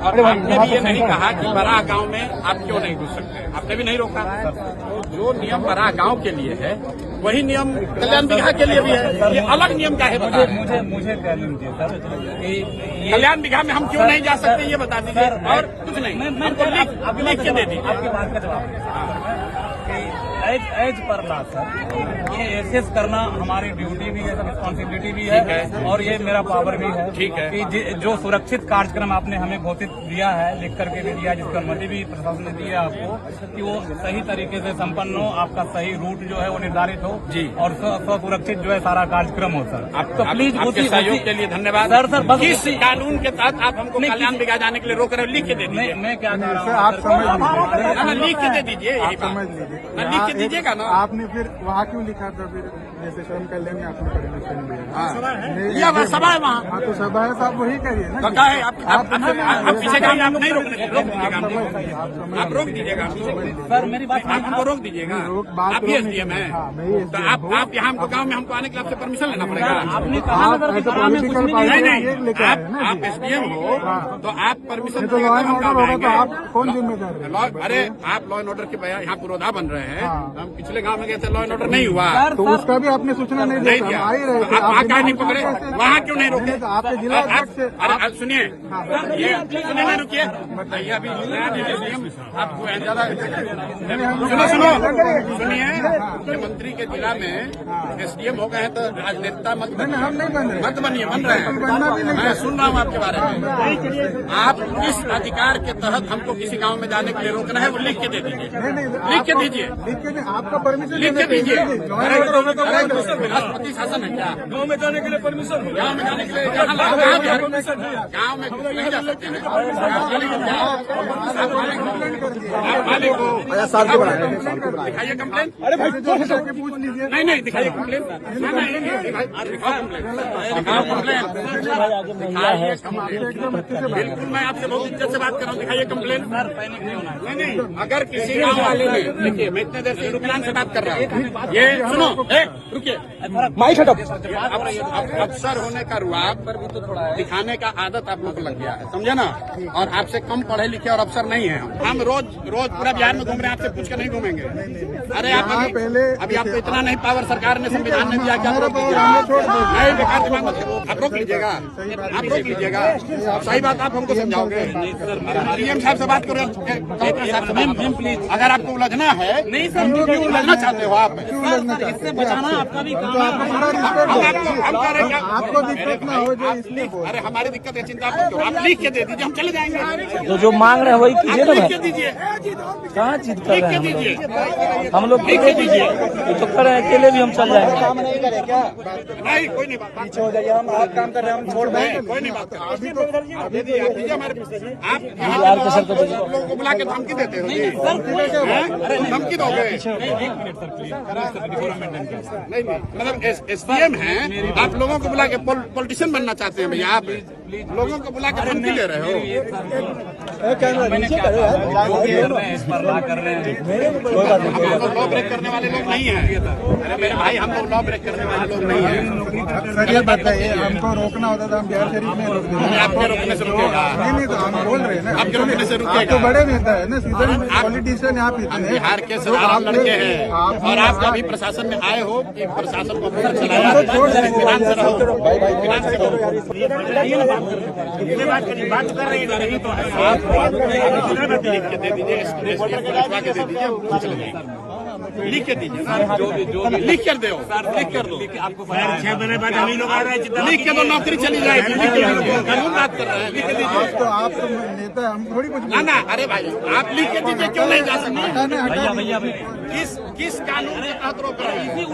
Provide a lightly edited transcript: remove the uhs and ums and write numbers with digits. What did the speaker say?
और आपने भी ये नहीं कहा कि बड़ा गांव में आप क्यों नहीं घुस सकते, आपने भी नहीं रोका। तो जो नियम बड़ा गांव के लिए है वही नियम कल्याण बिघा के लिए भी है। ये अलग नियम का है, बता रहे मुझे कह लीजिए सर, कल्याण बिघा में हम क्यों नहीं जा सकते ये बता दीजिए, और कुछ नहीं, हमको लिख के दे दीजिए। आपकी बात का जवाब एज पर ला सर, ये एसेस करना हमारी ड्यूटी भी है, रिस्पॉन्सिबिलिटी भी है, और ये मेरा पावर भी है। ठीक है कि जो सुरक्षित कार्यक्रम आपने हमें घोषित दिया है, लिख करके भी दिया, जिसकी अनुमति भी प्रशासन ने दी है आपको, कि वो सही तरीके से संपन्न हो, आपका सही रूट जो है वो निर्धारित हो जी, और सुरक्षित जो है सारा कार्यक्रम हो सर। आप तो प्लीज आपके सहयोग के लिए धन्यवाद सर। बस किस कानून के तहत आप हमको कल्याण बिघा जाने के लिए रोक रहे हो, लिख के दे दीजिए। मैं क्या कह रहा हूँ, आप समझ लिख के दे दीजिए, यही समझ बात लीजिए, लिख के दीजिएगा ना। आपने फिर वहाँ क्यों लिखा था, फिर जैसे श्रम कल्याण में आपने परमिशन दिया, यह सभा है वहाँ, हाँ तो सभा है, तो आप वही करिए ना। क्या है आप पीछे का आप नहीं रोक दीजिएगा, आप रोक दीजिएगा सर मेरी बात आप हमको रोक दीजिएगा। आप भी एसडीएम है, तो आप यहाँ हमको गाँव में हमको आने के लिए आपसे परमिशन लेना पड़ेगा। आपने कहा नहीं, आप एसडीएम हो तो आप परमिशन तो लॉ एंड ऑर्डर होगा तो आप कौन जिम्मेदार है? अरे आप लॉ एंड ऑर्डर के यहाँ पुरोधा बन रहे हैं, हम पिछले गांव में गए थे, लॉ एंड ऑर्डर नहीं हुआ, तो उसका भी आपने सूचना नहीं दिया, दिया। आ ही रहे थे, आप वहाँ नहीं पकड़े, वहाँ क्यों नहीं रोके? आपके जिला अध्यक्ष से अरे सुनिए, ये सुनिए नहीं रुकिए, बताइए अभी आपको ज्यादा सुनिए, मुख्यमंत्री के जिला में एसडीएम हो गए हैं तो राजनेता मत हम नहीं बन रहे, मत बनिए, बन रहे हैं, मैं सुन रहा हूँ आपके बारे में। आप किस अधिकार के तहत हमको किसी गांव में जाने के लिए रोकना है वो लिख के दे दीजिए, लिख के दीजिए, आपका परमिशन लिख के दीजिए। राष्ट्रपति शासन है क्या? गाँव में जाने के लिए परमिशन हो, गाँव में जाने के लिए गाँव में नहीं जा सकते हैं, आप मालिक हो, दिखाइए कंप्लेन। अरे भाई पूछ लीजिए, नहीं दिखाइए कंप्लेन, बिल्कुल मैं आपसे बहुत इज्जत से बात कर रहा हूँ, दिखाइए कंप्लेन। नहीं, अगर किसी गाँव वाले ने, देखिए मैं इतने देर से रुकनान से बात कर रहा हूँ, ये सुनो, रुकिए, माइक हटो। अफसर होने का रुआब दिखाने का आदत आप लोग को लग गया है, समझे ना, और आपसे कम पढ़े लिखे और अफसर नहीं है हम रोज पूरा बिहार में घूम रहे हैं, आपसे पूछ कर नहीं घूमेंगे। अरे आप अभी आपको इतना नहीं पावर सरकार ने संविधान ने दिया, क्या आप रोक लीजिएगा? नहीं बेकार दिमाग मत करो, आप रोक लीजिएगा, आप रोक लीजिएगा, सही बात आप हमको समझाओगे। डीएम साहब से बात करो, प्लीज, अगर आपको उलझना है, नहीं सर क्यों उलझना चाहते हो आप? इससे बचाना आपका भी काम आपको दिक्कत ना हो जाए इसलिए। अरे हमारी दिक्कत है, चिंता मत करो, आप लिख के दे दीजिए, हम चले जाएंगे। तो जो मांग रहे हैं वही कीजिए ना, लिख के दीजिए, कहाँ चीज कर लिख रहे के हैं दीजिए, हम लोग, लिख के दीजिए, तो कर रहे हैं, अकेले भी हम चल जाएंगे। नहीं कोई नहीं बात, पीछे हो जाइए, हम आप काम कर रहे हैं, हम छोड़ दें, कोई नहीं बात, आप दे दीजिए, आप दीजिए हमारे, आप बिहार के सर को दीजिए। लोगों को बुला के धमकी देते हो, धमकी दोगे? नहीं मतलब एसडीएम है, आप लोगों को बुला के पॉलिटिशियन बनना चाहते हैं भैया, आप लोगों को बुला के धमकी दे रहे हो। लॉ ब्रेक करने वाले लोग नहीं है, अरे मेरे भाई हम लोग लॉ ब्रेक करने वाले लोग नहीं है। सर ये बताइए, हमको रोकना होता था, हम बिहार शरीफ में रोक देंगे, आपके रोकने से रुकेगा? नहीं तो हम बोल रहे हैं ना, आपके रोकने से रुकेगा? आप तो बड़े नेता है ना, सीधे पॉलिटिशियन आप हम बिहार के साधारण लड़के हैं, और आप जब भी प्रशासन में आए हो कि प्रशासन को पता चलाया, फिनांस से रहो, फिनांस से रहो, बात कर रही है तो आप लिख के दे दीजिए, के दे दीजिए, लिख के दीजिए, जो भी लिख कर दो, लिख कर दो, आपको 6 महीने बाद हम ही लोग आ रहे हैं, लिख के दो, नौकरी चली जाएगी, लिख के दीजिए, कानून बात कर रहे हैं, लिख के दीजिए। तो आप तो नेता, हम थोड़ी कुछ ना, अरे भाई आप लिख के दीजिए, क्यों नहीं जा सकते? भैया किस कानून के तहत रोक रहे हैं?